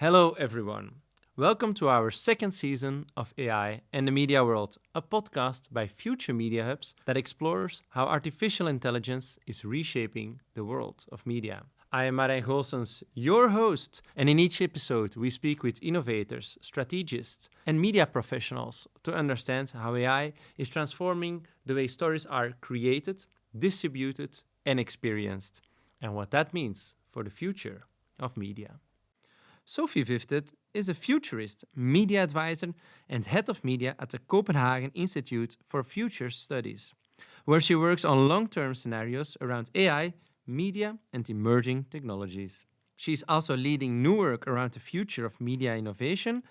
Hello, everyone. Welcome to our second season of AI and the Media World, a podcast by Future Media Hubs that explores how artificial intelligence is reshaping the world of media. I am Marijn Goossens, your host, and in each episode we speak with innovators, strategists, and media professionals to understand how AI is transforming the way stories are created, distributed, and experienced, and what that means for the future of media. Sofie Hvitved is a futurist, media advisor, and head of media at the Copenhagen Institute for Future Studies, where she works on long-term scenarios around AI, media, and emerging technologies. She's also leading new work around the future of media innovation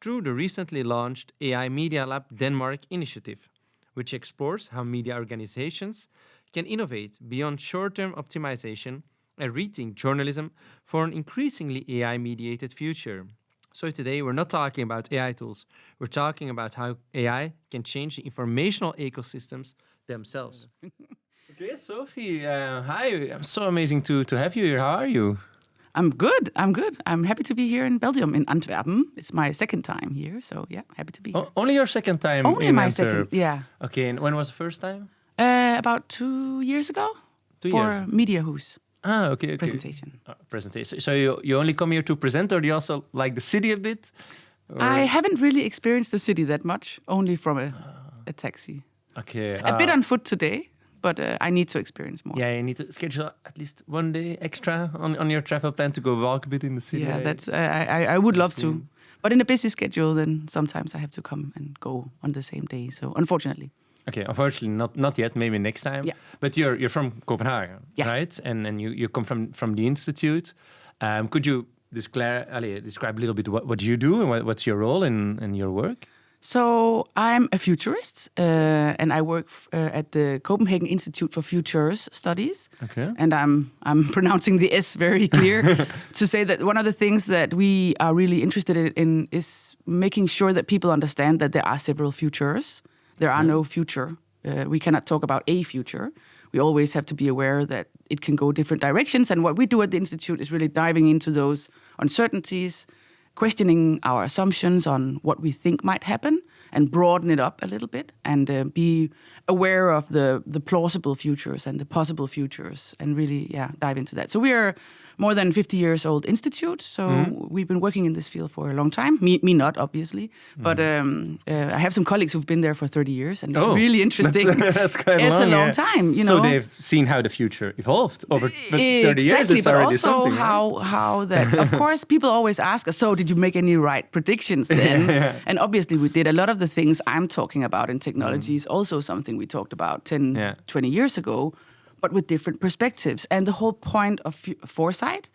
through the recently launched AI Media Lab Denmark initiative, which explores how media organizations can innovate beyond short-term optimization and rethink journalism for an increasingly AI-mediated future. So today we're not talking about AI tools, we're talking about how AI can change the informational ecosystems themselves. Okay, Sofie, hi, I'm so amazing to have you here. How are you? I'm good. I'm happy to be here in Belgium, in Antwerpen. It's my second time here, so yeah, happy to be here. Only your second time Only in my Antwerp. second, yeah. Okay, and when was the first time? About 2 years ago. 2 for years. Media Hoes Okay. presentation. Presentation. So you only come here to present, or do you also like the city a bit? Or? I haven't really experienced the city that much, only from a taxi. Okay. A bit on foot today, but I need to experience more. Yeah, you need to schedule at least one day extra on your travel plan to go walk a bit in the city. Yeah, that's I would love to. But in a busy schedule, then sometimes I have to come and go on the same day. So unfortunately. Okay, unfortunately not yet. Maybe next time. Yeah. But you're from Copenhagen, yeah. right? And you come from the institute. Could you describe a little bit what you do and what's your role in your work? So I'm a futurist, and I work at the Copenhagen Institute for Futures Studies. Okay. And I'm pronouncing the S very clear to say that one of the things that we are really interested in is making sure that people understand that there are several futures. There are no future. We cannot talk about a future. We always have to be aware that it can go different directions. And what we do at the Institute is really diving into those uncertainties, questioning our assumptions on what we think might happen, and broaden it up a little bit, and be aware of the plausible futures and the possible futures, and really, dive into that. So we are more than 50 years old institute, so we've been working in this field for a long time. Me not, obviously, but I have some colleagues who've been there for 30 years, and it's really interesting. That's quite long. It's a long time, you know. So they've seen how the future evolved over 30 years. It's but already also something, how that. Of course, people always ask us, so did you make any right predictions then? And obviously we did. A lot of the things I'm talking about in technology is also something we talked about 10, 20 years ago, but with different perspectives. And the whole point of foresight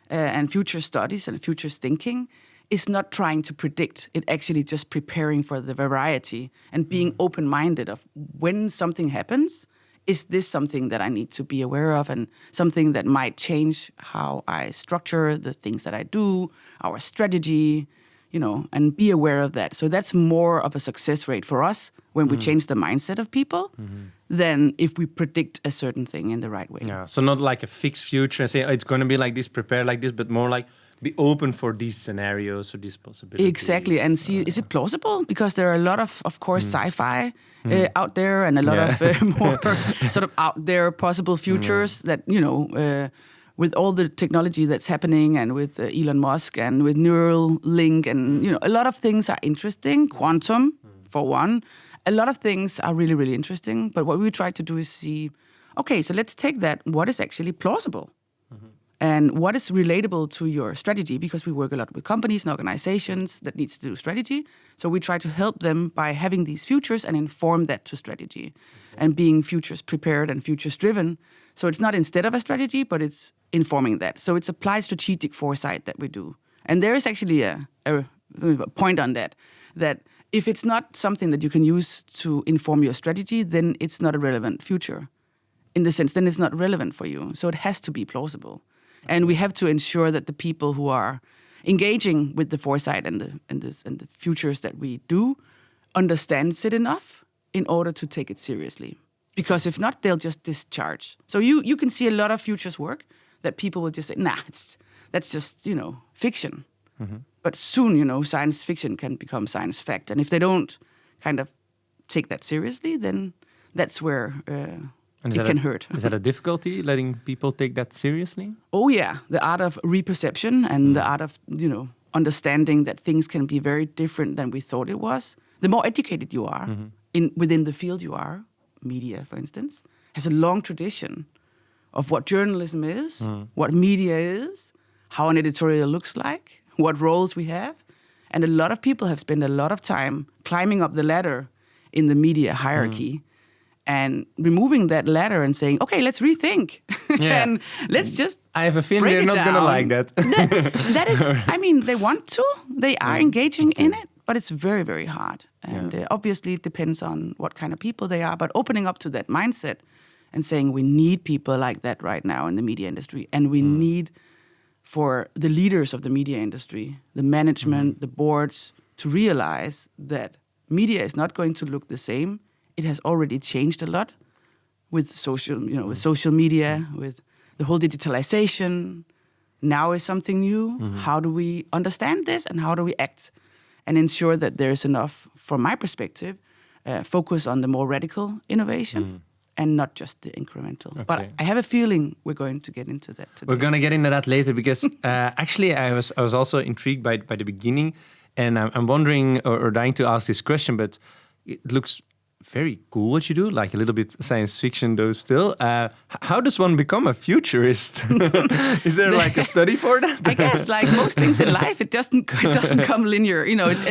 and future studies and futures thinking is not trying to predict. It actually just preparing for the variety and being open-minded of when something happens, is this something that I need to be aware of and something that might change how I structure the things that I do, our strategy, you know, and be aware of that. So that's more of a success rate for us when we change the mindset of people than if we predict a certain thing in the right way. Yeah, so not like a fixed future and say, it's going to be like this, prepare like this, but more like be open for these scenarios or these possibilities. Exactly, and see, is it plausible? Because there are a lot of course, sci-fi out there, and a lot of more sort of out there possible futures that, you know, with all the technology that's happening, and with Elon Musk and with Neuralink, and you know, a lot of things are interesting. Quantum, for one, a lot of things are really, really interesting. But what we try to do is see, okay, so let's take that. What is actually plausible, and what is relatable to your strategy? Because we work a lot with companies and organizations that needs to do strategy. So we try to help them by having these futures and inform that to strategy, and being futures prepared and futures driven. So it's not instead of a strategy, but it's informing that. So it's applied strategic foresight that we do. And there is actually a point on that if it's not something that you can use to inform your strategy, then it's not a relevant future. In the sense, then it's not relevant for you. So it has to be plausible. And we have to ensure that the people who are engaging with the foresight and the futures that we do understands it enough in order to take it seriously. Because if not, they'll just discharge. So you can see a lot of futures work that people will just say, nah, that's just, fiction. But soon, science fiction can become science fact. And if they don't kind of take that seriously, then that's where it can hurt. Is that a difficulty, letting people take that seriously? Oh, yeah. The art of reperception and the art of, understanding that things can be very different than we thought it was. The more educated you are within the field you are, media, for instance, has a long tradition of what journalism is, what media is, how an editorial looks like, what roles we have. And a lot of people have spent a lot of time climbing up the ladder in the media hierarchy and removing that ladder and saying, okay, let's rethink. And let's just I have a feeling they're not going to like that. that is, they want to. They are engaging in it, but it's very, very hard. And obviously it depends on what kind of people they are. But opening up to that mindset and saying we need people like that right now in the media industry. And we need for the leaders of the media industry, the management, the boards, to realize that media is not going to look the same. It has already changed a lot with social, with social media, with the whole digitalization. Now is something new. How do we understand this and how do we act and ensure that there's enough, from my perspective, focus on the more radical innovation and not just the incremental. Okay. But I have a feeling we're going to get into that today. We're going to get into that later because actually I was also intrigued by the beginning, and I'm wondering or dying to ask this question, but it looks very cool what you do, like a little bit science fiction though still. How does one become a futurist? Is there like a study for that? I guess like most things in life, it doesn't come linear.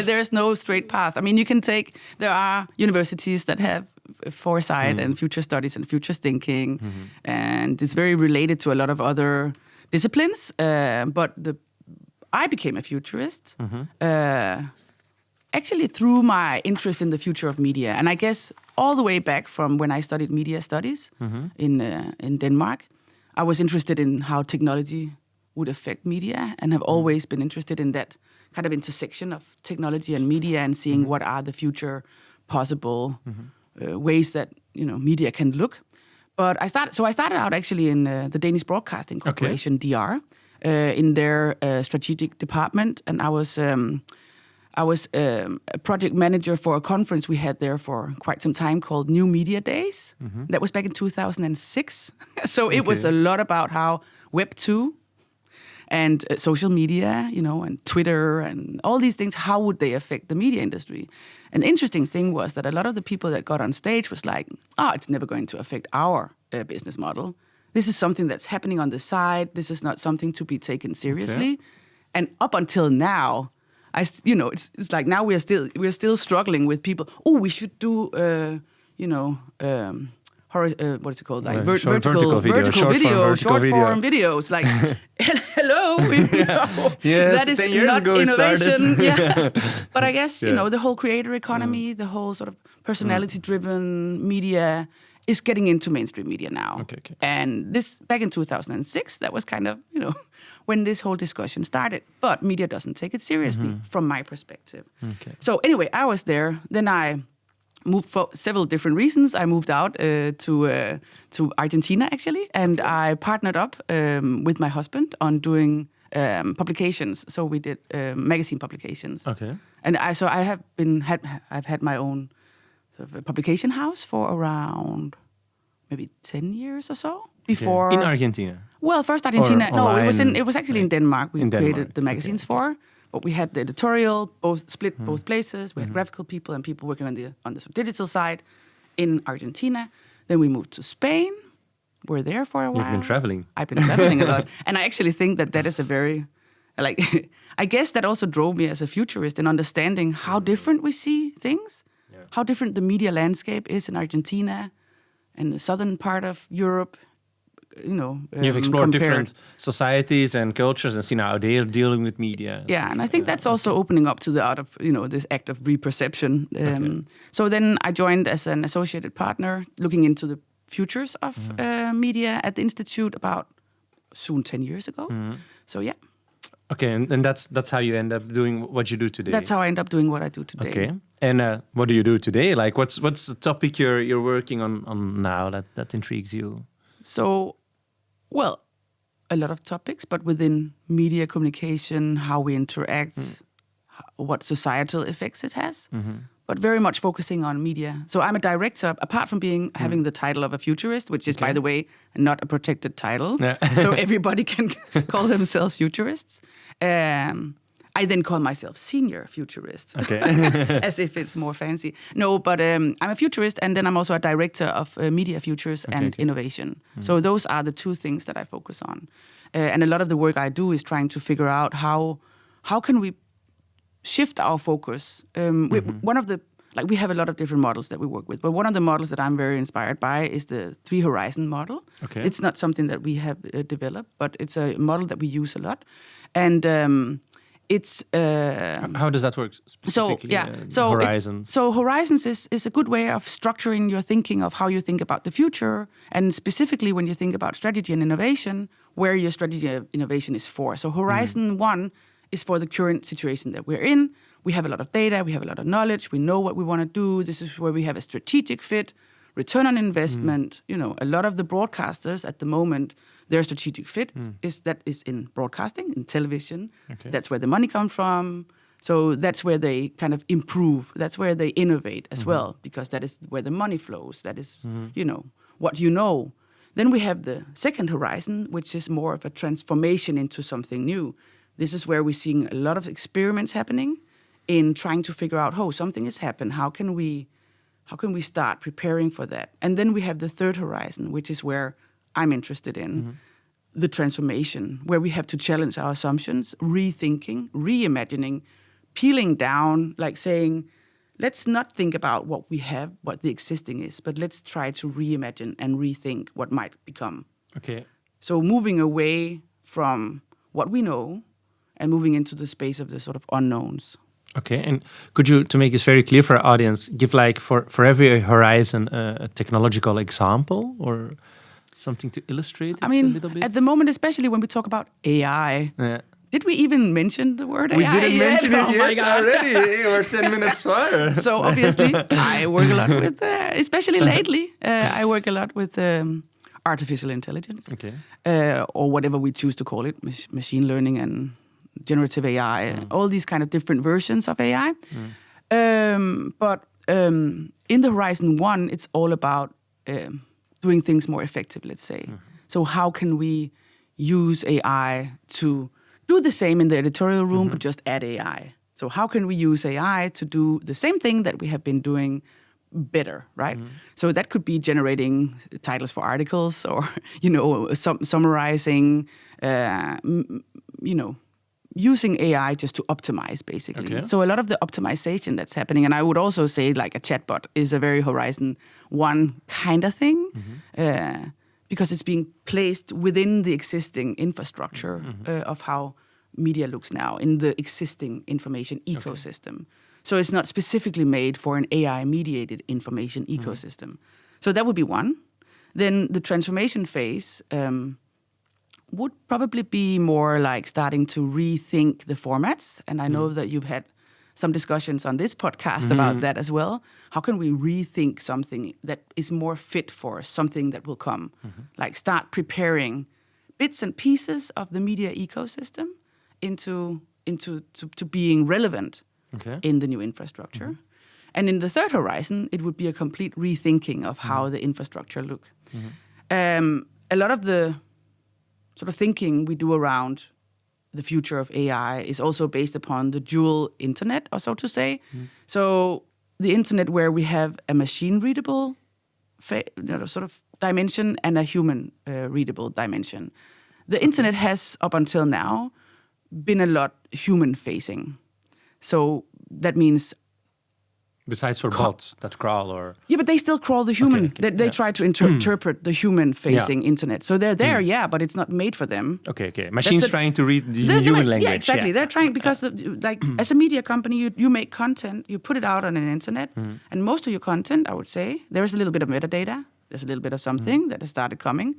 There's no straight path. There are universities that have foresight and future studies and future thinking, and it's very related to a lot of other disciplines. But I became a futurist. Actually, through my interest in the future of media, and I guess all the way back from when I studied media studies in Denmark, I was interested in how technology would affect media, and have always been interested in that kind of intersection of technology and media, and seeing what are the future possible ways that media can look. But I started out actually in the Danish Broadcasting Corporation, DR, in their strategic department, and I was a project manager for a conference we had there for quite some time called New Media Days. That was back in 2006. So it was a lot about how Web 2 and social media, and Twitter and all these things, how would they affect the media industry? And the interesting thing was that a lot of the people that got on stage was like, it's never going to affect our business model. This is something that's happening on the side. This is not something to be taken seriously. Okay. And up until now, it's like now we're still struggling with people. Oh, we should do, what is it called? Like vertical video, short form videos. Like, hello, that is not innovation. But I guess the whole creator economy, the whole sort of personality-driven media is getting into mainstream media now. Okay. And this back in 2006, that was kind of when this whole discussion started. But media doesn't take it seriously, from my perspective. Okay. So anyway, I was there. Then I moved for several different reasons. I moved out to Argentina, actually, and I partnered up with my husband on doing publications. So we did magazine publications. Okay. And I've had my own sort of a publication house for around maybe 10 years or so before. In Argentina? Well, first Argentina. No, it was actually in Denmark. We created the magazines for. But we had the editorial, both places. We had graphical people and people working on the sort of digital side in Argentina. Then we moved to Spain. We're there for a while. You've been traveling. I've been traveling a lot. And I actually think that is a very, I guess that also drove me as a futurist in understanding how different we see things, how different the media landscape is in Argentina and the southern part of Europe. You've explored different societies and cultures and seen how they're dealing with media. And I think that's also opening up to the art of, this act of reperception. So then I joined as an associated partner looking into the futures of media at the Institute about soon 10 years ago. So, yeah. Okay, and that's how you end up doing what you do today. That's how I end up doing what I do today. Okay, and what do you do today? Like, what's the topic you're working on now that intrigues you? So, well, a lot of topics, but within media communication, how we interact, what societal effects it has, but very much focusing on media. So I'm a director, apart from having the title of a futurist, which is, by the way, not a protected title. Yeah. So everybody can call themselves futurists. I then call myself senior futurist, as if it's more fancy. No, but I'm a futurist, and then I'm also a director of media futures and innovation. So those are the two things that I focus on. And a lot of the work I do is trying to figure out how can we shift our focus. We have a lot of different models that we work with, but one of the models that I'm very inspired by is the 3 horizon model. Okay. It's not something that we have developed, but it's a model that we use a lot. And it's... how does that work specifically? Horizons. Horizons is a good way of structuring your thinking of how you think about the future, and specifically when you think about strategy and innovation, where your strategy and innovation is for. So Horizon 1 is for the current situation that we're in. We have a lot of data, we have a lot of knowledge, we know what we want to do. This is where we have a strategic fit, return on investment. A lot of the broadcasters at the moment, their strategic fit is in broadcasting, in television. Okay. That's where the money comes from. So that's where they kind of improve. That's where they innovate as well, because that is where the money flows. That is, what you know. Then we have the second horizon, which is more of a transformation into something new. This is where we're seeing a lot of experiments happening in trying to figure out, something has happened. How can we start preparing for that? And then we have the third horizon, which is where I'm interested in, the transformation, where we have to challenge our assumptions, rethinking, reimagining, peeling down, like saying, let's not think about what we have, what the existing is, but let's try to reimagine and rethink what might become. Okay. So moving away from what we know and moving into the space of the sort of unknowns. Okay, and could you, to make this very clear for our audience, give for every horizon a technological example or something to illustrate it a little bit? At the moment, especially when we talk about AI, did we even mention the word AI? We didn't mention it yet. Oh my God. Already. We're 10 minutes far. So obviously, I work a lot with, especially lately, I work a lot with artificial intelligence, or whatever we choose to call it, machine learning and generative AI, all these kind of different versions of AI. But in the Horizon 1, it's all about doing things more effective, let's say. So how can we use AI to do the same in the editorial room, but just add AI? So how can we use AI to do the same thing that we have been doing better, right? So that could be generating titles for articles or, summarizing, using AI just to optimize, basically. Okay. So a lot of the optimization that's happening, and I would also say like a chatbot is a very Horizon 1 kind of thing, because it's being placed within the existing infrastructure of how media looks now in the existing information ecosystem. Okay. So it's not specifically made for an AI-mediated information ecosystem. So that would be one. Then the transformation phase would probably be more like starting to rethink the formats. And I know that you've had some discussions on this podcast about that as well. How can we rethink something that is more fit for something that will come? Like start preparing bits and pieces of the media ecosystem into being relevant in the new infrastructure. And in the third horizon, it would be a complete rethinking of how the infrastructure look. A lot of the sort of thinking we do around the future of AI is also based upon the dual internet, or so to say. So the internet where we have a machine-readable sort of dimension and a human-readable dimension. The internet has, up until now, been a lot human-facing. So that means... Besides for bots that crawl or... Yeah, but they still crawl the human. They try to interpret the human-facing internet. So they're there, but it's not made for them. Okay. Machines trying to read the human language. Yeah, exactly. They're trying because, as a media company, you make content, you put it out on an internet, and most of your content, I would say, there's a little bit of metadata, there's a little bit of something that has started coming,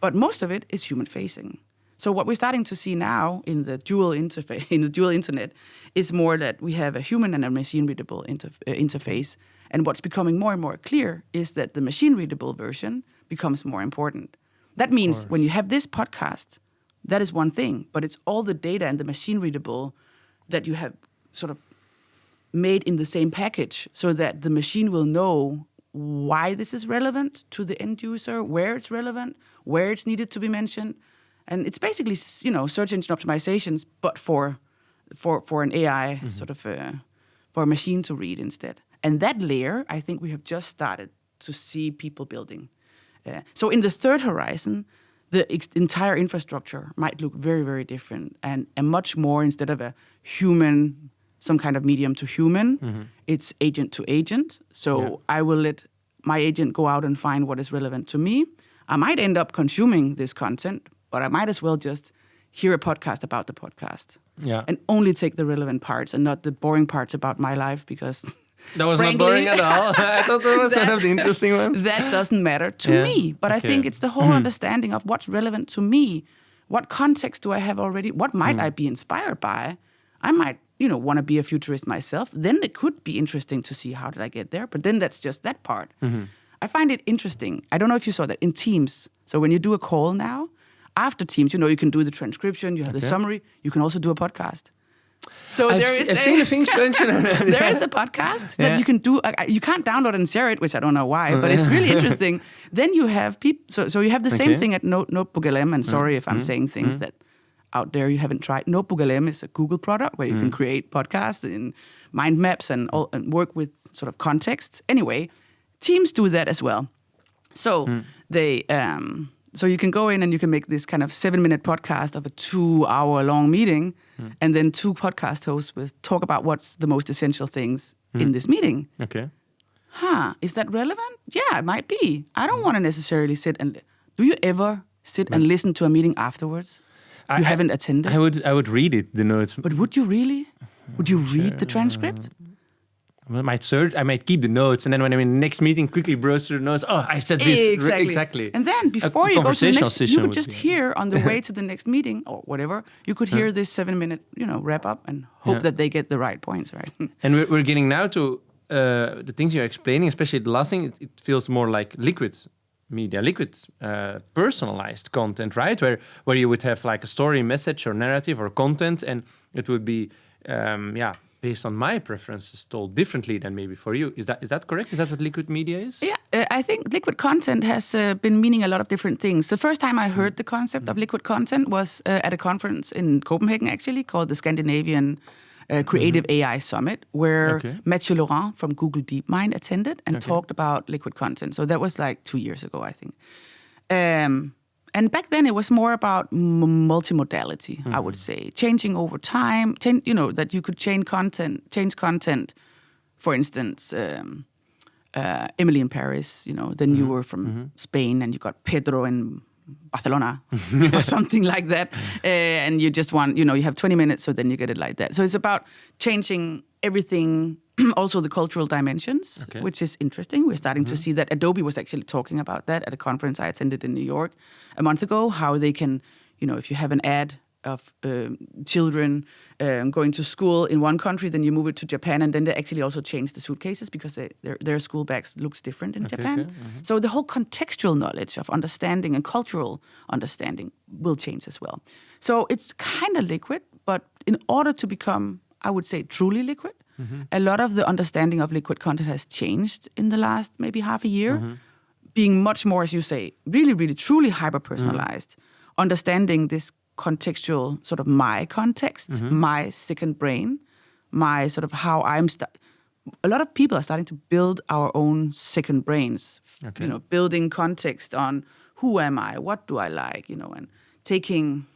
but most of it is human-facing. So what we're starting to see now in the dual internet is more that we have a human and a machine-readable interface. And what's becoming more and more clear is that the machine-readable version becomes more important. That means when you have this podcast that is one thing. But it's all the data and the machine readable that you have sort of made in the same package so that the machine will know why this is relevant to the end user, where it's relevant, where it's needed to be mentioned. And it's basically, search engine optimizations, but for an AI sort of for a machine to read instead. And that layer, I think we have just started to see people building. So in the third horizon, the entire infrastructure might look very, very different and much more, instead of a human, some kind of medium to human, it's agent to agent. So I will let my agent go out and find what is relevant to me. I might end up consuming this content, but I might as well just hear a podcast about the podcast. Yeah. And only take the relevant parts and not the boring parts about my life, because that was frankly, not boring at all. I thought that was one of the interesting ones. That doesn't matter to me. But I think it's the whole understanding of what's relevant to me. What context do I have already? What might I be inspired by? I might, want to be a futurist myself. Then it could be interesting to see how did I get there. But then that's just that part. I find it interesting. I don't know if you saw that in Teams. So when you do a call now, after Teams, you can do the transcription, you have the summary, you can also do a podcast. So I've seen the things mentioned. There is a podcast that you can do. You can't download and share it, which I don't know why, but it's really interesting. Then you have people. So you have the same thing at Notebook LM. And sorry if I'm saying things that out there you haven't tried. Notebook LM is a Google product where you can create podcasts and mind maps and work with sort of context. Anyway, Teams do that as well. So they. So you can go in and you can make this kind of 7-minute podcast of a 2-hour long meeting, and then 2 podcast hosts will talk about what's the most essential things in this meeting. Okay. Is that relevant? Yeah, it might be. I don't want to necessarily sit and... Do you ever sit and listen to a meeting afterwards? You haven't attended? I would read it, the notes. But would you really? Would you read the transcript? I might search. I might keep the notes, and then when I'm in the next meeting, quickly browse through the notes. Oh, I said this exactly. And then before you go to the next, you could just hear on the way to the next meeting or whatever. You could hear this 7-minute, wrap up, and hope that they get the right points, right? And we're getting now to the things you're explaining, especially the last thing. It feels more like liquid media, personalized content, right? Where you would have like a story, message, or narrative, or content, and it would be, based on my preferences, told differently than maybe for you. Is that correct? Is that what liquid media is? Yeah, I think liquid content has been meaning a lot of different things. The first time I heard the concept of liquid content was at a conference in Copenhagen, actually, called the Scandinavian Creative AI Summit, where Mathieu Laurent from Google DeepMind attended and talked about liquid content. So that was like 2 years ago, I think. And back then, it was more about multimodality, I would say, changing over time. That you could change content. For instance, Emily in Paris. Then you were from Spain, and you got Pedro in Barcelona or something like that. And you just want, you have 20 minutes, so then you get it like that. So it's about changing everything. Also the cultural dimensions, which is interesting. We're starting to see that. Adobe was actually talking about that at a conference I attended in New York a month ago, how they can, if you have an ad of children going to school in one country, then you move it to Japan, and then they actually also change the suitcases because their school bags looks different in Japan. So the whole contextual knowledge of understanding and cultural understanding will change as well. So it's kind of liquid, but in order to become, I would say, truly liquid, a lot of the understanding of liquid content has changed in the last maybe half a year, being much more, as you say, really, really, truly hyper-personalized, understanding this contextual sort of my context, my second brain, my sort of how I'm... A lot of people are starting to build our own second brains, building context on who am I, what do I like, and taking...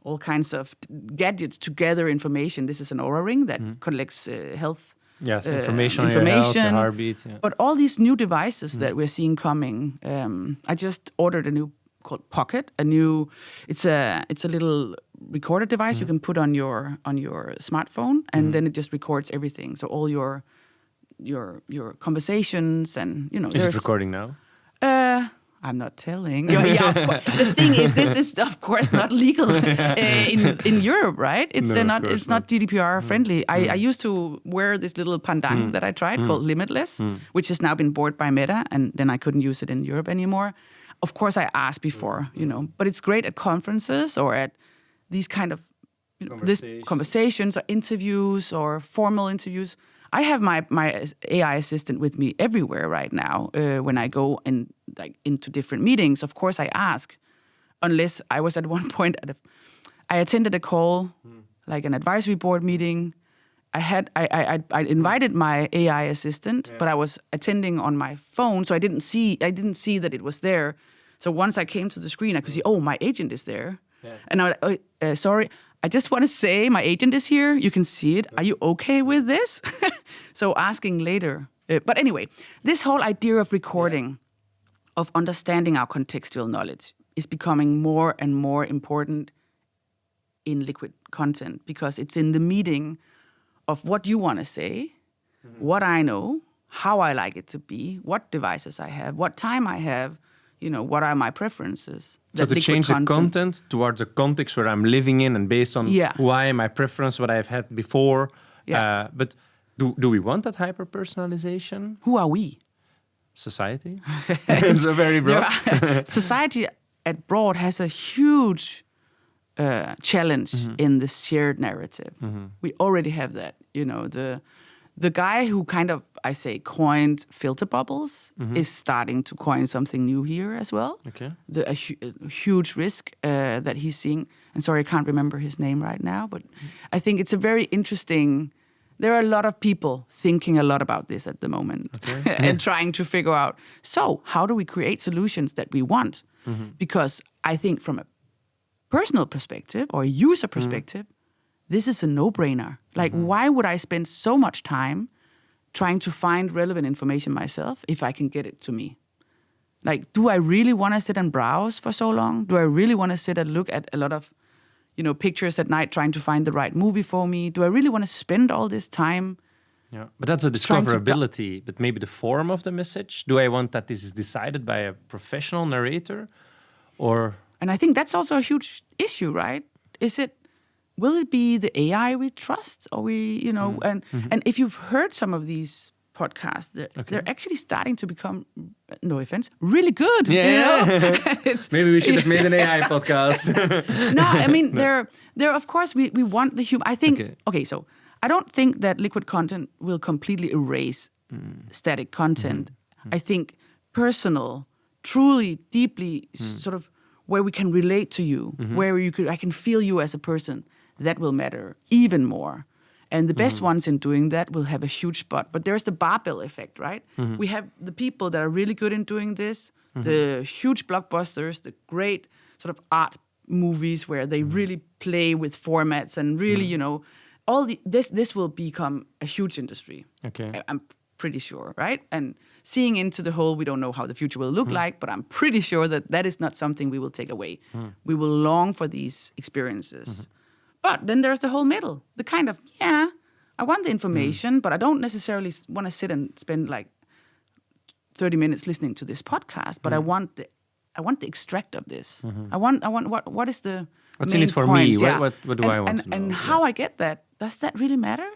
all kinds of gadgets to gather information. This is an Oura ring that collects health information, your health, your heartbeat. Yeah. But all these new devices that we're seeing coming, I just ordered a new called Pocket. It's a little recorder device you can put on your smartphone, and then it just records everything. So all your conversations and Is it recording now? I'm not telling. The thing is, this is of course not legal in Europe, right? It's not GDPR friendly. I used to wear this little pendant that I tried called Limitless, which has now been bought by Meta, and then I couldn't use it in Europe anymore. of course I ask before, but it's great at conferences or at these kind of this conversations or interviews or formal interviews. I have my AI assistant with me everywhere right now. When I go into different meetings, of course I ask, unless I was at one point I attended a call, like an advisory board meeting. I invited my AI assistant, but I was attending on my phone, so I didn't see that it was there. So once I came to the screen, I could see, my agent is there. Yeah. And I was like, sorry, I just want to say my agent is here. You can see it. Are you okay with this? So asking later. But anyway, this whole idea of recording, of understanding our contextual knowledge is becoming more and more important in liquid content because it's in the meeting of what you want to say, what I know, how I like it to be, what devices I have, what time I have, what are my preferences. So to change the content towards the context where I'm living in and based on why my preference, what I've had before. Yeah. But do we want that hyper-personalization? Who are we? Society. It's a very broad. Society at broad has a huge challenge in the shared narrative. We already have that. The guy who kind of, I say, coined filter bubbles is starting to coin something new here as well. Okay. A huge risk that he's seeing. And sorry, I can't remember his name right now, but I think it's a very interesting. There are a lot of people thinking a lot about this at the moment and trying to figure out, so how do we create solutions that we want? Because I think from a personal perspective or a user perspective, this is a no-brainer. Like, why would I spend so much time trying to find relevant information myself if I can get it to me? Like, do I really want to sit and browse for so long? Do I really want to sit and look at a lot of, pictures at night trying to find the right movie for me? Do I really want to spend all this time? Yeah, but that's a discoverability. But maybe the form of the message. Do I want that this is decided by a professional narrator, or? And I think that's also a huge issue, right? Will it be the AI we trust, or and if you've heard some of these podcasts, they're actually starting to become, no offense, really good. Yeah. Maybe we should have made an AI podcast. No, I mean, they're of course, we want the human. I think, so I don't think that liquid content will completely erase static content. I think personal, truly, deeply sort of where we can relate to you, where I can feel you as a person, that will matter even more. And the best ones in doing that will have a huge spot. But there's the barbell effect, right? We have the people that are really good in doing this, the huge blockbusters, the great sort of art movies where they really play with formats and really, this will become a huge industry. Okay. I'm pretty sure, right? And seeing into the whole, we don't know how the future will look like, but I'm pretty sure that is not something we will take away. We will long for these experiences. But then there's the whole middle, the kind of, I want the information, but I don't necessarily want to sit and spend like 30 minutes listening to this podcast, but I want the extract of this. I want what is the what's in it for points? Me? What do I want to know? And how I get that, does that really matter?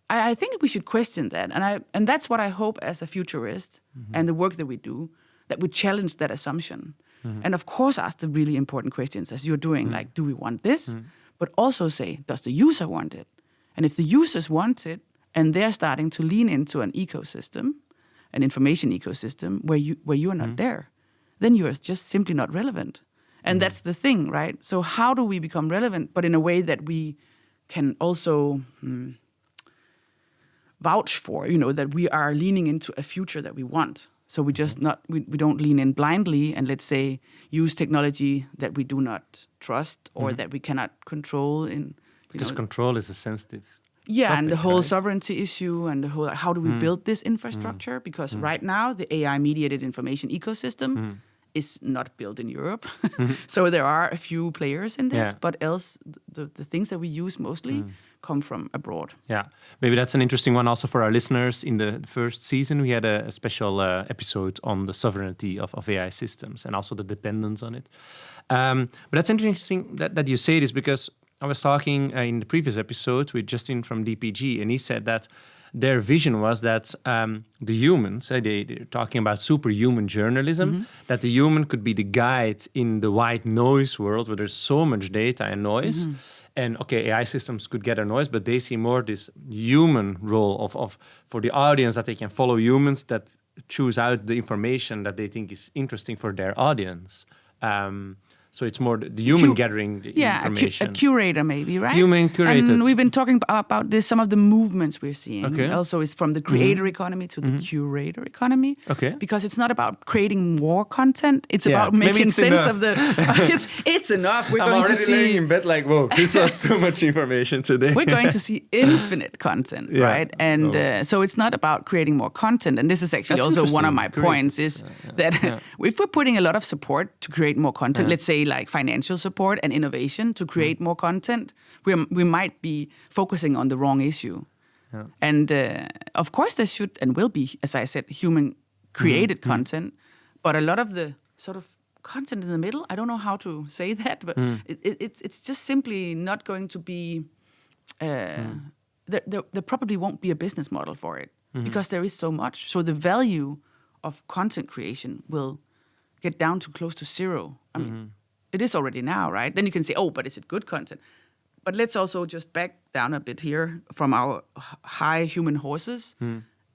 I think we should question that. And that's what I hope as a futurist and the work that we do, that we challenge that assumption. And of course ask the really important questions as you're doing, like, do we want this? But also say, does the user want it? And if the users want it, and they're starting to lean into an ecosystem, an information ecosystem, where you are not there, then you are just simply not relevant. And that's the thing, right? So how do we become relevant, but in a way that we can also vouch for, that we are leaning into a future that we want. So we just we don't lean in blindly and, let's say, use technology that we do not trust or that we cannot control. Because control is a sensitive topic, and the whole right? sovereignty issue and the whole, how do we build this infrastructure? Because right now the AI-mediated information ecosystem is not built in Europe. So there are a few players in this, but else the things that we use mostly come from abroad. Yeah, maybe that's an interesting one also for our listeners. In the first season, we had a special episode on the sovereignty of AI systems and also the dependence on it. But that's interesting that you say this, because I was talking in the previous episode with Justin from DPG, and he said that their vision was that the humans, they're talking about superhuman journalism, that the human could be the guide in the white noise world where there's so much data and noise. And okay, AI systems could gather noise, but they see more this human role of for the audience, that they can follow humans that choose out the information that they think is interesting for their audience. So it's more the human gathering the information. A curator maybe, right? Human curated. And we've been talking about this, some of the movements we're seeing. Okay. Also, it's from the creator economy to the curator economy. Okay. Because it's not about creating more content. It's about making sense enough. of the... it's enough. We're I'm going to already laying see... in bed like, whoa, this was too much information today. We're going to see infinite content, right? And so it's not about creating more content. And this is actually That's also one of interesting. my points is that if we're putting a lot of support to create more content, let's say like financial support and innovation to create more content, we might be focusing on the wrong issue. Yeah. And of course there should and will be, as I said, human created content, but a lot of the sort of content in the middle, I don't know how to say that, but it's just simply not going to be, there probably won't be a business model for it because there is so much. So the value of content creation will get down to close to zero. I mean, it is already now, right? Then you can say, oh, but is it good content? But let's also just back down a bit here from our high human horses.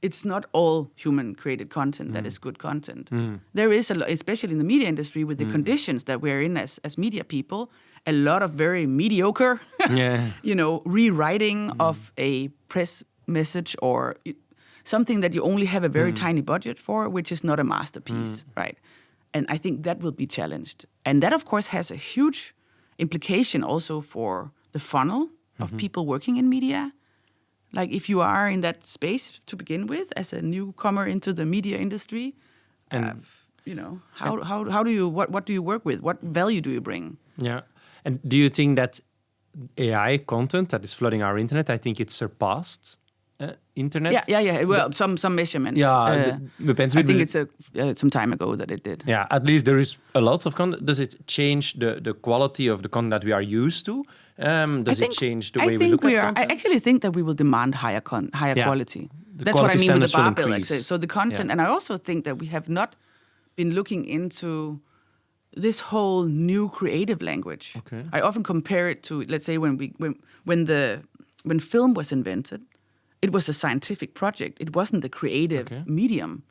It's not all human-created content that is good content. There is, especially in the media industry, with the conditions that we're in as media people, a lot of very mediocre, rewriting of a press message or something that you only have a very tiny budget for, which is not a masterpiece, right? And I think that will be challenged. And that, of course, has a huge implication also for the funnel of people working in media. Like if you are in that space to begin with as a newcomer into the media industry, and how do you what do you work with? What value do you bring? Yeah. And do you think that AI content that is flooding our internet, I think it's surpassed internet? Yeah. Well, some measurements. Depends. I think it's some time ago that it did. Yeah, at least there is a lot of content. Does it change the quality of the content that we are used to? Does it change the way we look at content? I actually think that we will demand higher quality. That's what I mean with the barbell. So the content, and I also think that we have not been looking into this whole new creative language. Okay. I often compare it to, let's say, when film was invented. It was a scientific project. It wasn't the creative medium.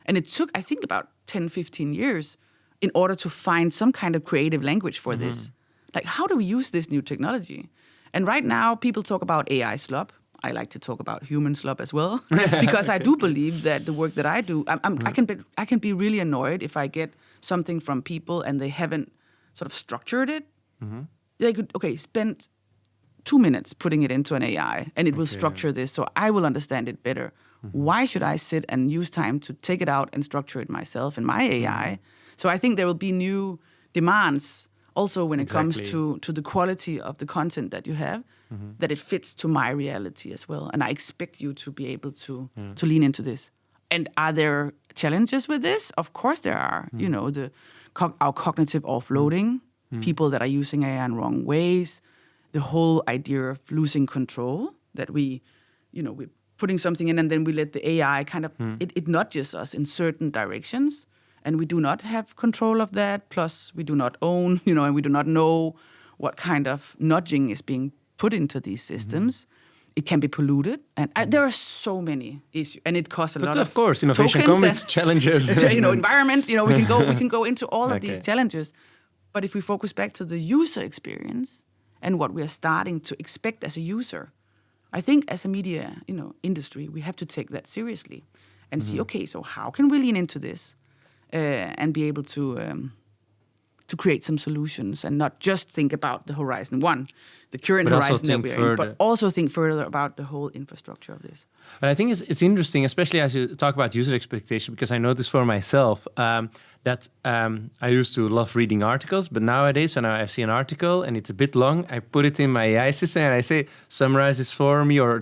And it took, I think, about 10, 15 years in order to find some kind of creative language for this. Like, how do we use this new technology? And right now, people talk about AI slop. I like to talk about human slop as well, because I do believe that the work that I do, I can be really annoyed if I get something from people and they haven't sort of structured it. They could, spend 2 minutes putting it into an AI and it will structure this so I will understand it better. Why should I sit and use time to take it out and structure it myself in my AI? So I think there will be new demands also when it comes to the quality of the content that you have, that it fits to my reality as well. And I expect you to be able to lean into this. And are there challenges with this? Of course there are. You know, our cognitive offloading, people that are using AI in wrong ways, the whole idea of losing control, that we're putting something in and then we let the AI kind of, it nudges us in certain directions and we do not have control of that. Plus we do not own, and we do not know what kind of nudging is being put into these systems. It can be polluted, and there are so many issues, and it costs a lot. But of course, innovation comes with challenges. Environment. We can go into all of these challenges. But if we focus back to the user experience and what we are starting to expect as a user, I think as a media, industry, we have to take that seriously and see, okay, so how can we lean into this and be able to create some solutions and not just think about the horizon one, the current horizon that we're in, but also think further about the whole infrastructure of this. But I think it's interesting, especially as you talk about user expectation, because I noticed for myself that that I used to love reading articles, but nowadays when I see an article and it's a bit long, I put it in my AI system and I say, summarize this for me, or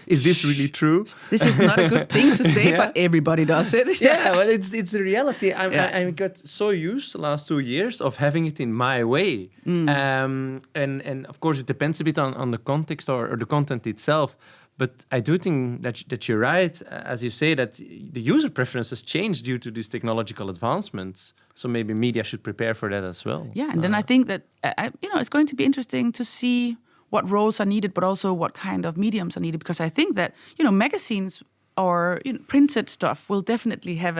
is this really true? This is not a good thing to say, but everybody does it. Yeah, but it's the reality. I got so used the last 2 years of having it in my way. And of course, it depends a bit on the context or the content itself. But I do think that you're right, as you say, that the user preferences change due to these technological advancements. So maybe media should prepare for that as well. Yeah, and then I think that it's going to be interesting to see what roles are needed, but also what kind of mediums are needed. Because I think that magazines or printed stuff will definitely have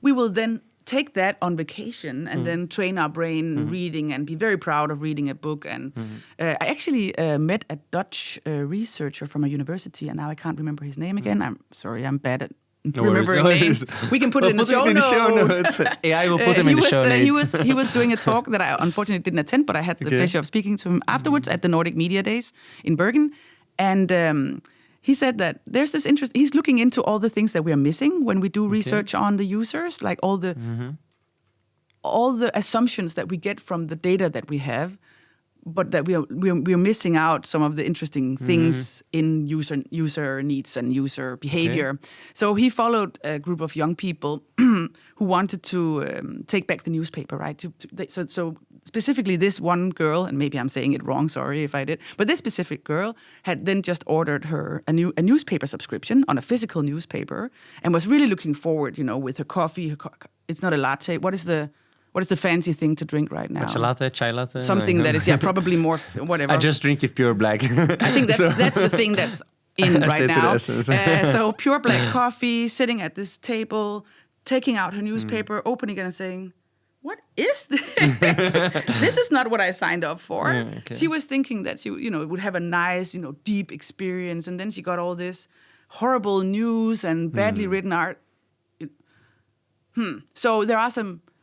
we will then take that on vacation and then train our brain reading and be very proud of reading a book. And I actually met a Dutch researcher from a university, and now I can't remember his name again. I'm sorry, I'm bad at remembering names. We can put it in the show notes. AI will put him in the show notes. He was doing a talk that I unfortunately didn't attend, but I had the pleasure of speaking to him afterwards at the Nordic Media Days in Bergen. And he said that there's this interest. He's looking into all the things that we are missing when we do research on the users, like all the assumptions that we get from the data that we have, but that we are missing out some of the interesting things in user needs and user behavior. Okay. So he followed a group of young people who wanted to take back the newspaper, right? So specifically this one girl, and maybe I'm saying it wrong, sorry if I did, but this specific girl had then just ordered her a newspaper subscription on a physical newspaper and was really looking forward, with her coffee. It's not a latte. What is the fancy thing to drink right now? Matcha latte, chai latte? Something that is, probably more, whatever. I just drink it pure black. I think that's the thing that's in right now. So pure black coffee, sitting at this table, taking out her newspaper, opening it and saying, what is this? This is not what I signed up for. Okay. She was thinking that she, would have a nice, deep experience. And then she got all this horrible news and badly written art. So there are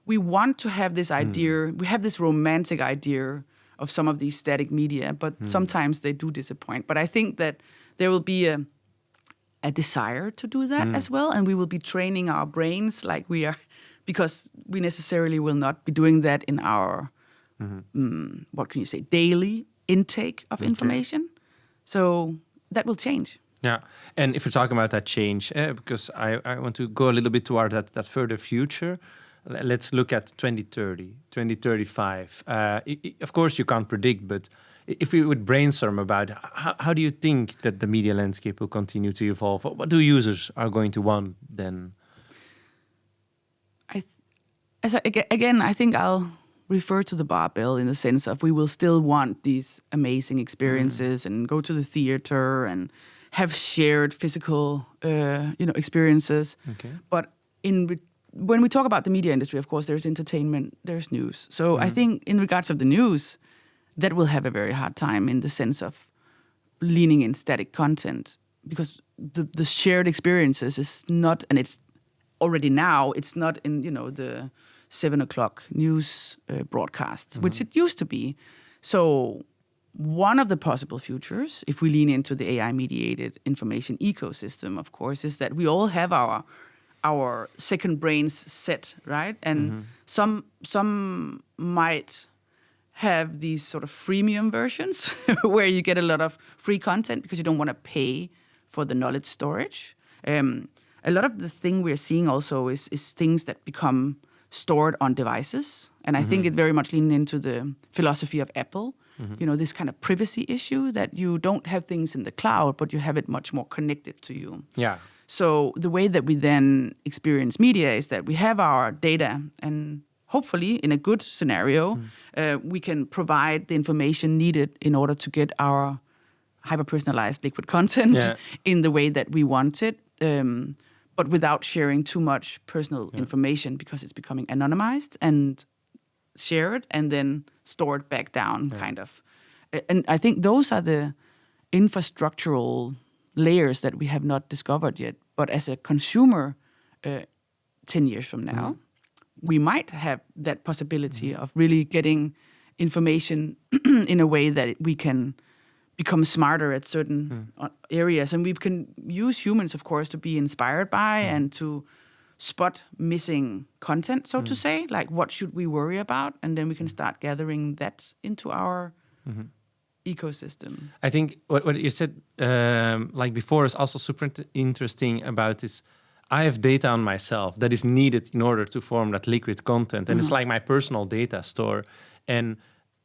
we want to have this idea, we have this romantic idea of some of these static media, but sometimes they do disappoint. But I think that there will be a desire to do that as well. And we will be training our brains like we are, because we necessarily will not be doing that in our, daily intake of information. So that will change. Yeah, and if we're talking about that change, because I want to go a little bit toward that further future, let's look at 2030, 2035. Of course, you can't predict, but if we would brainstorm about how do you think that the media landscape will continue to evolve? What do users are going to want then? I think I'll refer to the barbell in the sense of we will still want these amazing experiences and go to the theater and have shared physical, experiences. Okay. But when we talk about the media industry, of course, there's entertainment, there's news. So I think in regards of the news, that will have a very hard time in the sense of leaning in static content, because the shared experiences is not, and it's already now, it's not in, the 7:00 news broadcasts, which it used to be. So one of the possible futures, if we lean into the AI-mediated information ecosystem, of course, is that we all have our second brains set, right? And some might have these sort of freemium versions where you get a lot of free content because you don't want to pay for the knowledge storage. A lot of the thing we're seeing also is things that become stored on devices. And I think it very much leans into the philosophy of Apple, this kind of privacy issue that you don't have things in the cloud, but you have it much more connected to you. Yeah. So the way that we then experience media is that we have our data, and hopefully in a good scenario, we can provide the information needed in order to get our hyper-personalized liquid content in the way that we want it, but without sharing too much personal information, because it's becoming anonymized and shared and then stored back down, kind of. And I think those are the infrastructural layers that we have not discovered yet. But as a consumer, 10 years from now, we might have that possibility of really getting information in a way that we can become smarter at certain areas. And we can use humans, of course, to be inspired by and to spot missing content, so to say, like what should we worry about, and then we can start gathering that into our ecosystem. I think what you said like before is also super interesting about this. I have data on myself that is needed in order to form that liquid content, and it's like my personal data store. And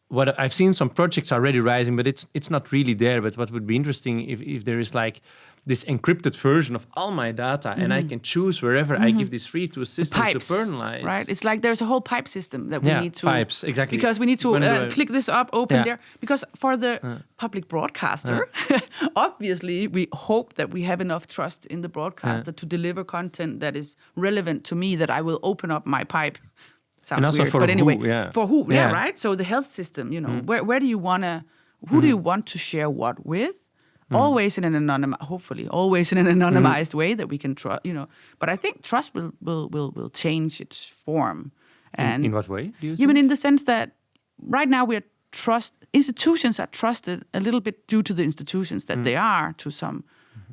what I've seen, some projects already rising, but it's not really there. But what would be interesting if there is like this encrypted version of all my data, and I can choose wherever I give this free to a system to personalize. Right? It's like there's a whole pipe system that we need to... pipes, exactly. Because we need to click this up, open there. Because for the public broadcaster, obviously, we hope that we have enough trust in the broadcaster to deliver content that is relevant to me, that I will open up my pipe. Sounds and also weird, for but anyway, who, for who, right? So the health system, where do you want to... Who do you want to share what with? Always in an anonymized way that we can trust, But I think trust will change its form. And in what way do you think? Even in the sense that right now institutions are trusted a little bit due to the institutions that they are, to some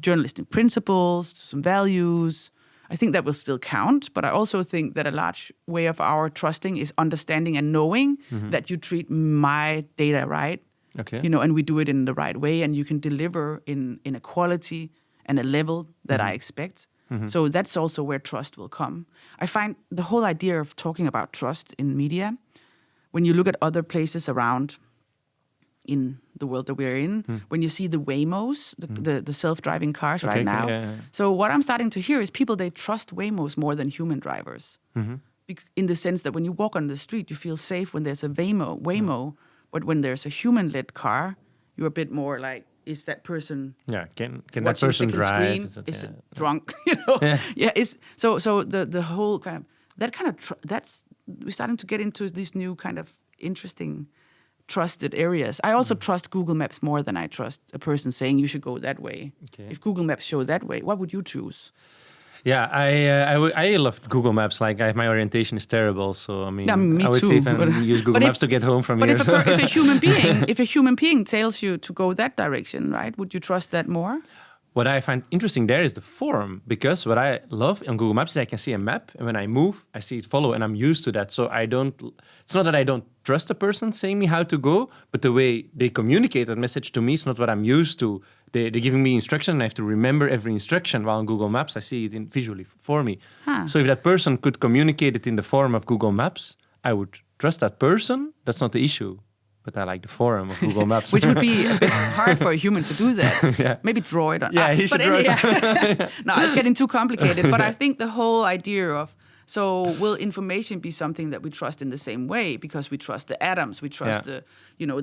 journalistic principles, to some values. I think that will still count, but I also think that a large way of our trusting is understanding and knowing that you treat my data right. Okay. And we do it in the right way, and you can deliver in a quality and a level that I expect. So that's also where trust will come. I find the whole idea of talking about trust in media, when you look at other places around in the world that we're in, when you see the Waymos, the self-driving cars right now. So what I'm starting to hear is people, they trust Waymos more than human drivers. In the sense that when you walk on the street, you feel safe when there's a Waymo. But when there's a human-led car, you're a bit more like, is that person? Yeah, can that person drive? Is it drunk? So the whole kind of we're starting to get into these new kind of interesting trusted areas. I also trust Google Maps more than I trust a person saying you should go that way. Okay. If Google Maps show that way, what would you choose? Yeah, I love Google Maps. Like, my orientation is terrible, so I mean, me I would too, even use Google Maps to get home from here. But if a human being tells you to go that direction, right? Would you trust that more? What I find interesting there is the forum, because what I love on Google Maps is I can see a map, and when I move, I see it follow, and I'm used to that. So it's not that I don't trust a person saying me how to go, but the way they communicate that message to me is not what I'm used to. They're giving me instruction, and I have to remember every instruction, while on Google Maps, I see it visually for me. So if that person could communicate it in the form of Google Maps, I would trust that person. That's not the issue. But I like the forum of Google Maps. Which would be a bit hard for a human to do that. Maybe draw it on. He should draw it on. No, it's getting too complicated. But I think the whole idea of, so will information be something that we trust in the same way? Because we trust the atoms, we trust the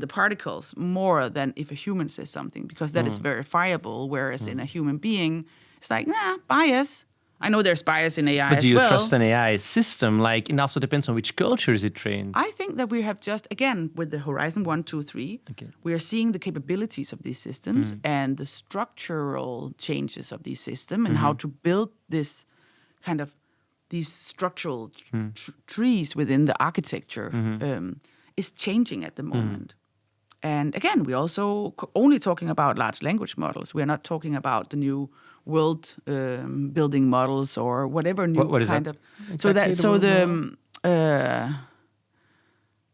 particles more than if a human says something. Because that is verifiable, whereas in a human being, it's like, bias. I know there's bias in AI as well. But do you trust an AI system? Like, it also depends on which culture is it trained. I think that we have just, again, with the Horizon 1, 2, 3, we are seeing the capabilities of these systems and the structural changes of these systems and how to build this kind of, these structural trees within the architecture is changing at the moment. And again, we're also only talking about large language models. We're not talking about the new world building models or whatever new what is kind that? Of.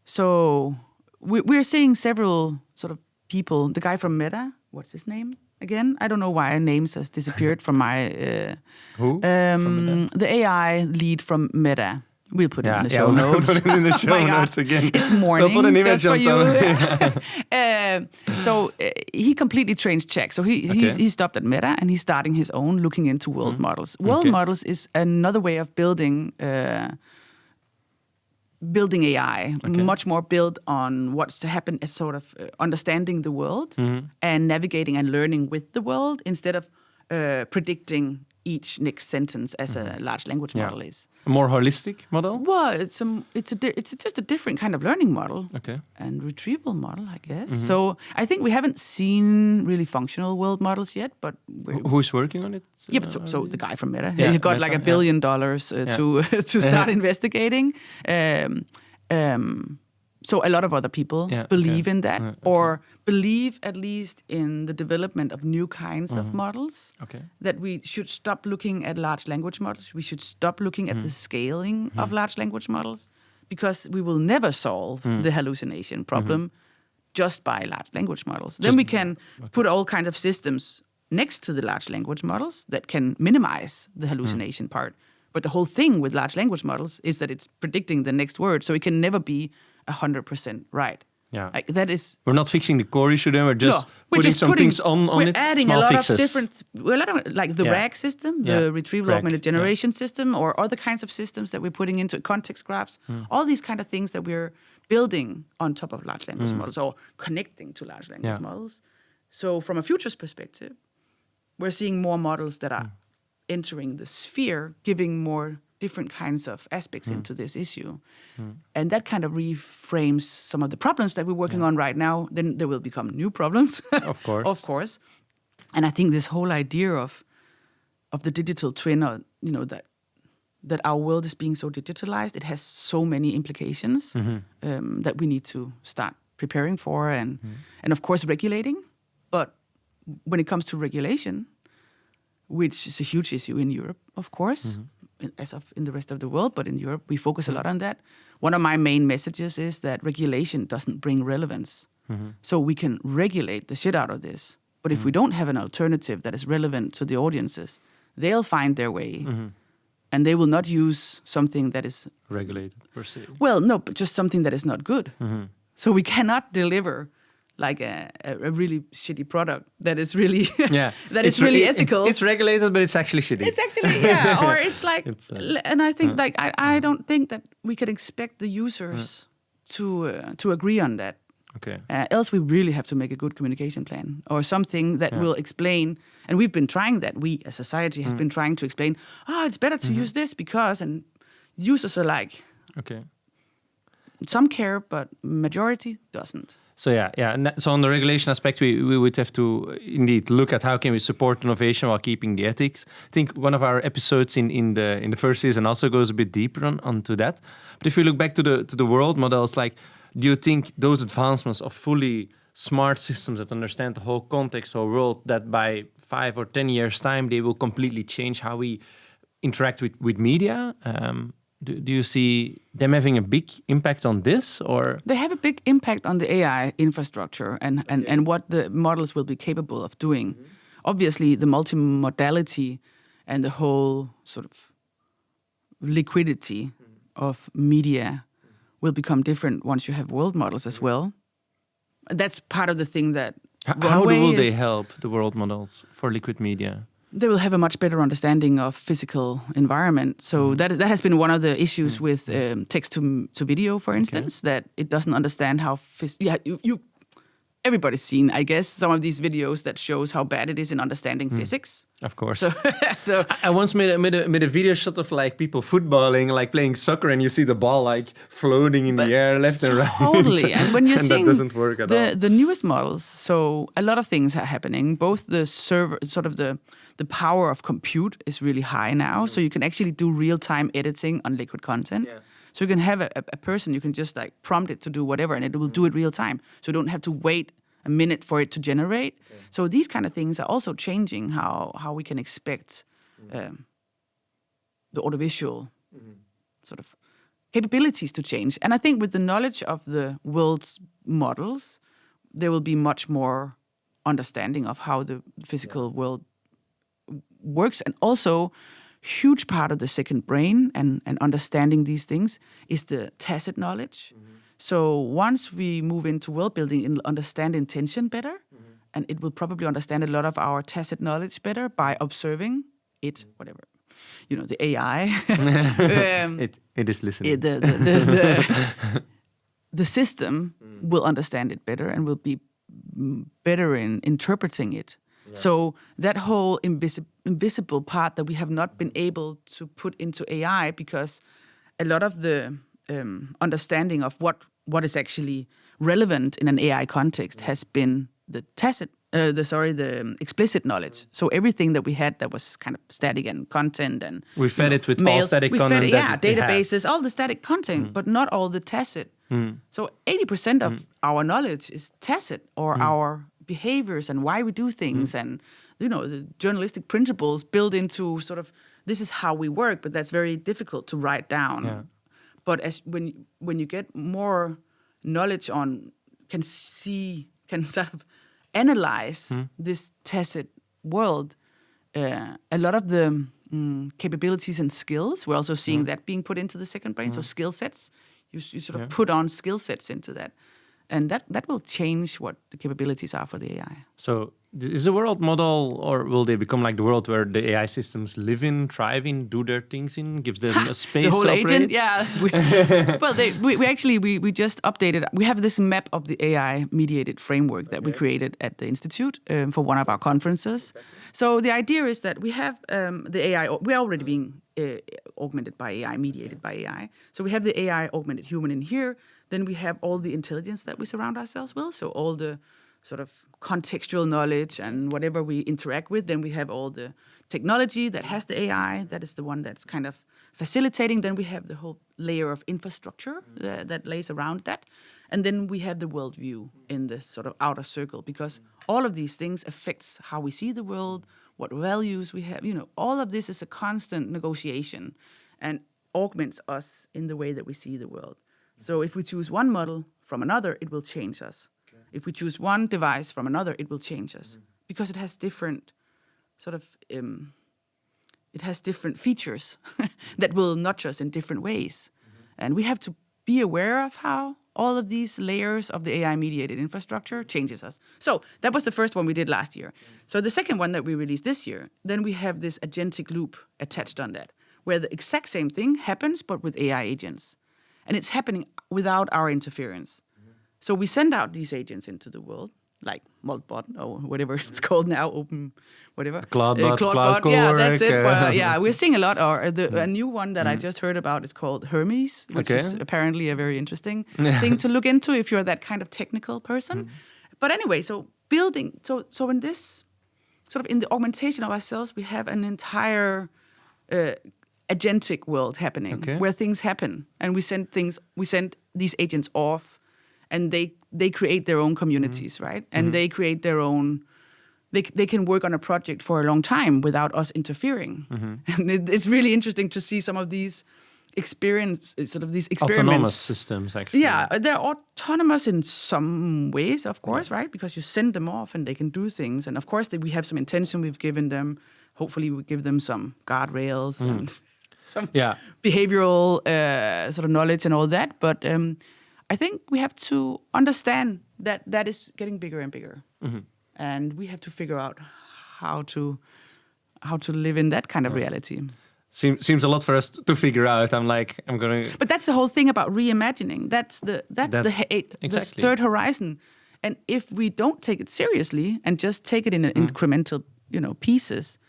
So we're seeing several sort of people. The guy from Meta, what's his name again? I don't know why names has disappeared from my. Who? The AI lead from Meta. We'll put it in the show notes. notes. We'll put it in the show notes again. It's morning. We'll put an image just for on you. So he completely changed Czech. So he stopped at Meta and he's starting his own, looking into world models. World models is another way of building AI, much more built on what's to happen as sort of understanding the world and navigating and learning with the world instead of predicting each next sentence as a large language model is. A more holistic model? Well, it's just a different kind of learning model and retrieval model, I guess. So I think we haven't seen really functional world models yet, but who's working on it? But so the guy from Meta, he got like $1 billion to start investigating. So a lot of other people believe in that, or believe at least in the development of new kinds of models. Okay. That we should stop looking at large language models. We should stop looking at the scaling of large language models, because we will never solve the hallucination problem just by large language models. Then we can put all kinds of systems next to the large language models that can minimize the hallucination part. But the whole thing with large language models is that it's predicting the next word, so it can never be 100% right. Yeah, like that is. We're not fixing the core issue. Then we're just putting some things on we're it. Adding small a lot fixes. of different, like the RAG system, the retrieval augmented generation system, or other kinds of systems that we're putting into context graphs. All these kind of things that we're building on top of large language models, or connecting to large language models. So from a futures perspective, we're seeing more models that are entering the sphere, giving more different kinds of aspects into this issue. And that kind of reframes some of the problems that we're working on right now. Then there will become new problems. Of course. Of course. And I think this whole idea of the digital twin, or, that our world is being so digitalized, it has so many implications that we need to start preparing for and of course regulating. But when it comes to regulation, which is a huge issue in Europe, of course, as of in the rest of the world, but in Europe, we focus a lot on that. One of my main messages is that regulation doesn't bring relevance. So we can regulate the shit out of this. But if we don't have an alternative that is relevant to the audiences, they'll find their way. And they will not use something that is regulated per se. Well, no, but just something that is not good. So we cannot deliver like a really shitty product that is really that is really ethical. It's regulated, but it's actually shitty. It's actually or it's like, and I think like I don't think that we can expect the users to agree on that. Okay. Else we really have to make a good communication plan, or something that will explain. And we've been trying that. We as society have been trying to explain. It's better to use this because, and users are like, okay. Some care, but majority doesn't. So and so on the regulation aspect, we would have to indeed look at how can we support innovation while keeping the ethics. I think one of our episodes in the first season also goes a bit deeper onto that. But if we look back to the world models, like, do you think those advancements of fully smart systems that understand the whole context or world, that by 5 or 10 years time they will completely change how we interact with media? Do you see them having a big impact on this, or they have a big impact on the AI infrastructure and what the models will be capable of doing? Obviously, the multimodality and the whole sort of liquidity of media will become different once you have world models as well. That's part of the thing that how will they help the world models for liquid media? They will have a much better understanding of physical environment. So that has been one of the issues with text to video, for instance, that it doesn't understand how everybody's seen, I guess, some of these videos that shows how bad it is in understanding physics. Of course. So I once made a video shot of like people footballing, like playing soccer, and you see the ball like floating in the air left and right. Totally. And when you're seeing that doesn't work at all. The newest models, so a lot of things are happening. Both the server, sort of the power of compute is really high now. So you can actually do real-time editing on liquid content. Yeah. So you can have a person, you can just like prompt it to do whatever, and it will do it real time. So you don't have to wait a minute for it to generate. Okay. So these kind of things are also changing how we can expect the audiovisual sort of capabilities to change. And I think with the knowledge of the world's models, there will be much more understanding of how the physical world works. And also, huge part of the second brain and understanding these things is the tacit knowledge. So once we move into world building, it'll understand intention better, and it will probably understand a lot of our tacit knowledge better by observing it, whatever, the AI. It is listening. The system will understand it better and will be better in interpreting it. Yeah. So that whole invisible part that we have not been able to put into AI, because a lot of the understanding of what is actually relevant in an AI context has been the tacit the explicit knowledge. So everything that we had that was kind of static and content and We fed it with all mail, static we content. fed it, that it databases, has. all the static content, but not all the tacit. So 80% of our knowledge is tacit, or our behaviors and why we do things, and the journalistic principles built into sort of this is how we work, but that's very difficult to write down. Yeah. But when you get more knowledge can sort of analyze this tacit world, a lot of the capabilities and skills, we're also seeing that being put into the second brain. So skill sets, you sort of put on skill sets into that. And that will change what the capabilities are for the AI. So is the world model, or will they become like the world where the AI systems live in, thrive in, do their things in, gives them a space the whole to operate? agent, yeah. We just updated. We have this map of the AI mediated framework that we created at the Institute for one of our conferences. So the idea is that we have the AI. We're already being augmented by AI, mediated by AI. So we have the AI augmented human in here. Then we have all the intelligence that we surround ourselves with. So all the sort of contextual knowledge and whatever we interact with. Then we have all the technology that has the AI. That is the one that's kind of facilitating. Then we have the whole layer of infrastructure that lays around that. And then we have the worldview in this sort of outer circle, because all of these things affects how we see the world, what values we have. All of this is a constant negotiation and augments us in the way that we see the world. So if we choose one model from another, it will change us. Okay. If we choose one device from another, it will change us, because it has different sort of it has different features that will nudge us in different ways. And we have to be aware of how all of these layers of the AI-mediated infrastructure changes us. So that was the first one we did last year. So the second one that we released this year, then we have this agentic loop attached on that, where the exact same thing happens, but with AI agents. And it's happening without our interference. So we send out these agents into the world, like Multbot or whatever it's called now, Open, whatever. Claudebot, Cloud yeah, that's it. Cowork. We're seeing a lot. Or a new one that I just heard about is called Hermes, which is apparently a very interesting thing to look into if you're that kind of technical person. But anyway, so building, so in this sort of in the augmentation of ourselves, we have an entire agentic world happening where things happen, and we send these agents off, and they create their own communities, right? And they create their own. They can work on a project for a long time without us interfering, and it's really interesting to see some of these experiments. Autonomous systems, actually. Yeah, they're autonomous in some ways, of course, right? Because you send them off and they can do things, and of course we have some intention. We've given them. Hopefully, we give them some guardrails and some behavioral sort of knowledge and all that. But I think we have to understand that is getting bigger and bigger, and we have to figure out how to live in that kind of reality. Seems a lot for us to figure out. But that's the whole thing about reimagining. That's the third horizon, and if we don't take it seriously and just take it in incremental, pieces.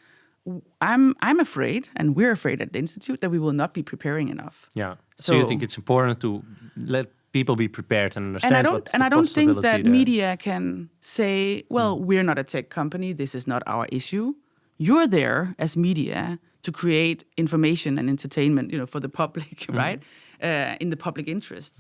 I'm afraid, and we're afraid at the Institute, that we will not be preparing enough. Yeah. So you think it's important to let people be prepared and understand. And I don't think that media can say, well, we're not a tech company. This is not our issue. You're there as media to create information and entertainment, for the public, right? In the public interest.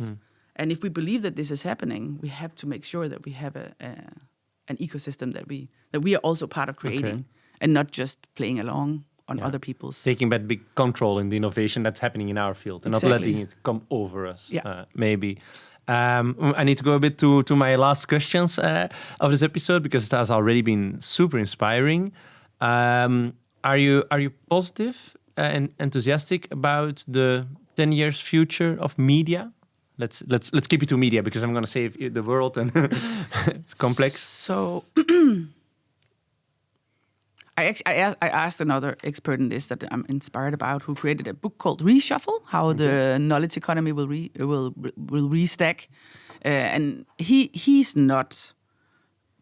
And if we believe that this is happening, we have to make sure that we have an ecosystem that we are also part of creating. And not just playing along on other people's... Taking that big control in the innovation that's happening in our field and not letting it come over us, maybe. I need to go a bit to my last questions of this episode, because it has already been super inspiring. Are you positive and enthusiastic about the 10 years future of media? Let's keep it to media, because I'm going to save the world and it's complex. So... I asked another expert in this that I'm inspired about, who created a book called Reshuffle: How the Knowledge Economy will restack, and he's not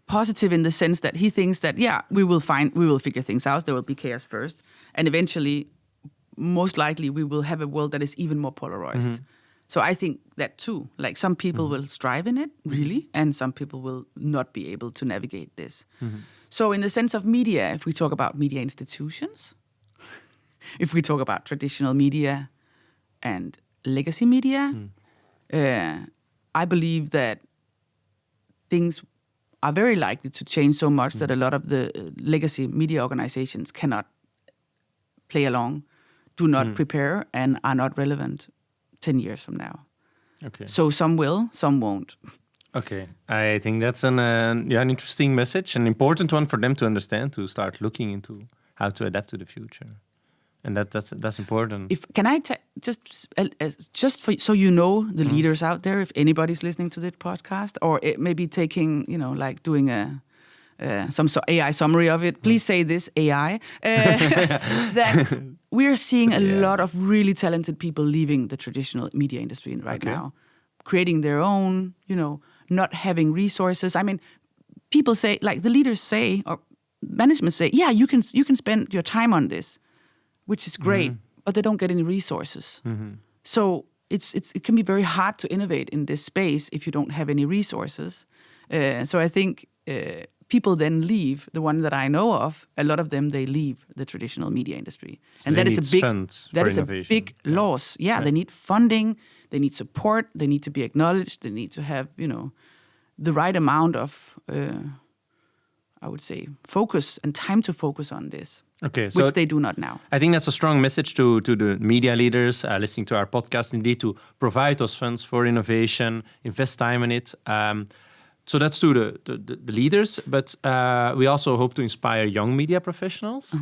positive in the sense that he thinks that we will figure things out. There will be chaos first, and eventually, most likely, we will have a world that is even more polarized. So I think that too. Like some people will strive in it, really, and some people will not be able to navigate this. So in the sense of media, if we talk about media institutions, if we talk about traditional media and legacy media, I believe that things are very likely to change so much that a lot of the legacy media organizations cannot play along, do not prepare, and are not relevant 10 years from now. Okay. So some will, some won't. Okay, I think that's an interesting message, an important one for them to understand, to start looking into how to adapt to the future, and that's important. Can I just so you know the leaders out there, if anybody's listening to this podcast, or it maybe taking like doing some AI summary of it, please say this AI that we're seeing a lot of really talented people leaving the traditional media industry right now, creating their own, not having resources. I mean, people say, like the leaders say, or management say, yeah, you can spend your time on this, which is great, but they don't get any resources. So it can be very hard to innovate in this space if you don't have any resources. So I think people then leave, the one that I know of, a lot of them, they leave the traditional media industry. So and that is a big loss. Yeah, right. They need funding, they need support, they need to be acknowledged, they need to have, the right amount of, I would say, focus and time to focus on this. Okay, so which they do not now. I think that's a strong message to the media leaders listening to our podcast, indeed, to provide those funds for innovation, invest time in it. So that's to the leaders, but we also hope to inspire young media professionals.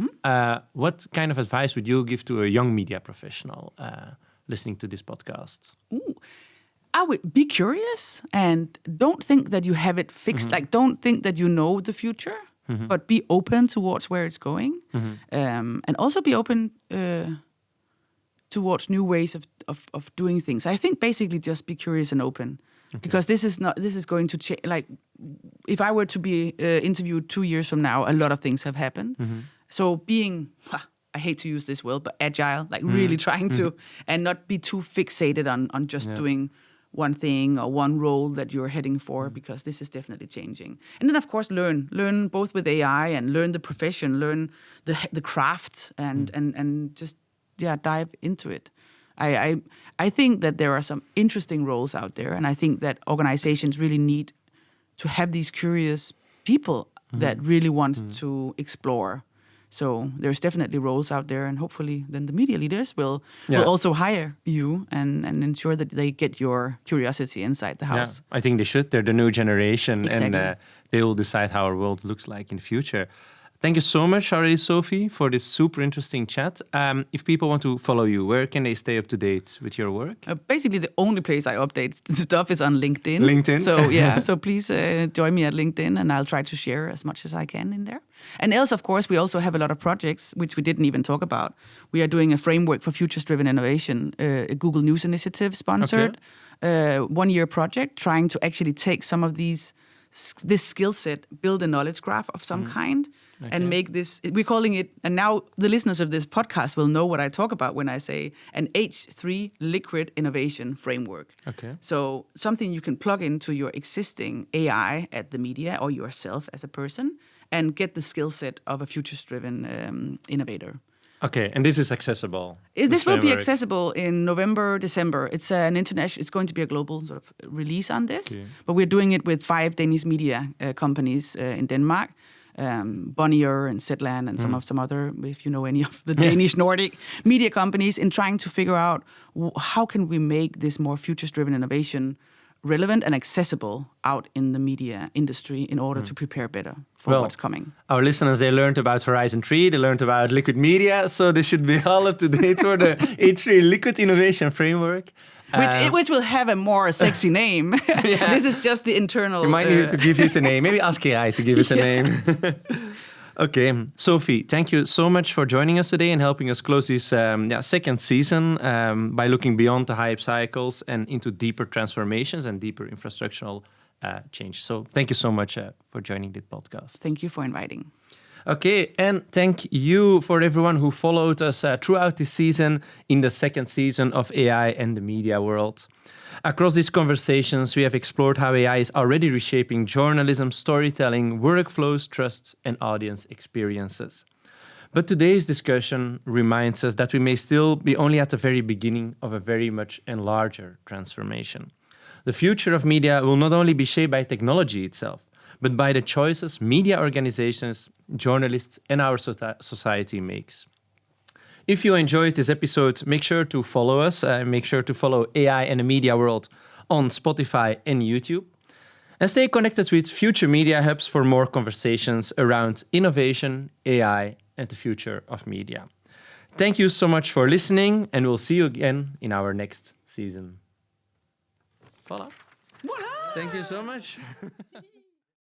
What kind of advice would you give to a young media professional listening to this podcast? Ooh. I would be curious and don't think that you have it fixed. Like, don't think that you know the future, but be open towards where it's going. And also be open towards new ways of doing things. I think basically just be curious and open. Because this is going to change. Like, if I were to be interviewed 2 years from now, a lot of things have happened. So being, I hate to use this word, but agile, like really trying to, and not be too fixated on just doing one thing or one role that you're heading for, because this is definitely changing. And then, of course, learn both with AI and learn the profession, learn the craft, and just dive into it. I think that there are some interesting roles out there, and I think that organizations really need to have these curious people that really want to explore. So there's definitely roles out there, and hopefully then the media leaders will also hire you and ensure that they get your curiosity inside the house. Yeah, I think they should. They're the new generation, Exactly. and they will decide how our world looks like in the future. Thank you so much already, Sofie, for this super interesting chat. If people want to follow you, where can they stay up to date with your work? Basically, the only place I update stuff is on LinkedIn. LinkedIn? So please join me at LinkedIn, and I'll try to share as much as I can in there. And else, of course, we also have a lot of projects, which we didn't even talk about. We are doing a framework for futures-driven innovation, a Google News initiative sponsored, 1-year project, trying to actually take some of this skill set, build a knowledge graph of some kind, and make this, we're calling it, and now the listeners of this podcast will know what I talk about when I say an H3 liquid innovation framework. Okay. So something you can plug into your existing AI at the media or yourself as a person and get the skill set of a futures-driven innovator. Okay, and this is accessible. This will be accessible in November, December. It's an international. It's going to be a global sort of release on this, but we're doing it with 5 Danish media companies in Denmark, Bonnier and Zetland and some other, if you know any of the Danish Nordic media companies, in trying to figure out how can we make this more futures-driven innovation relevant and accessible out in the media industry in order to prepare better for what's coming. Our listeners, they learned about Horizon 3, they learned about liquid media, so they should be all up to date for the H3 Liquid Innovation Framework. Which will have a more sexy name. This is just the internal... You might need to give it a name. Maybe ask AI to give it a name. Okay, Sofie, thank you so much for joining us today and helping us close this second season by looking beyond the hype cycles and into deeper transformations and deeper infrastructural change. So thank you so much for joining this podcast. Thank you for inviting. Okay, and thank you for everyone who followed us throughout this season in the second season of AI and the media world. Across these conversations, we have explored how AI is already reshaping journalism, storytelling, workflows, trust, and audience experiences. But today's discussion reminds us that we may still be only at the very beginning of a very much and larger transformation. The future of media will not only be shaped by technology itself, but by the choices media organizations, journalists, and our society makes. If you enjoyed this episode, make sure to follow us. Make sure to follow AI and the Media World on Spotify and YouTube. And stay connected with future media hubs for more conversations around innovation, AI, and the future of media. Thank you so much for listening, and we'll see you again in our next season. Voilà. Voila! Thank you so much.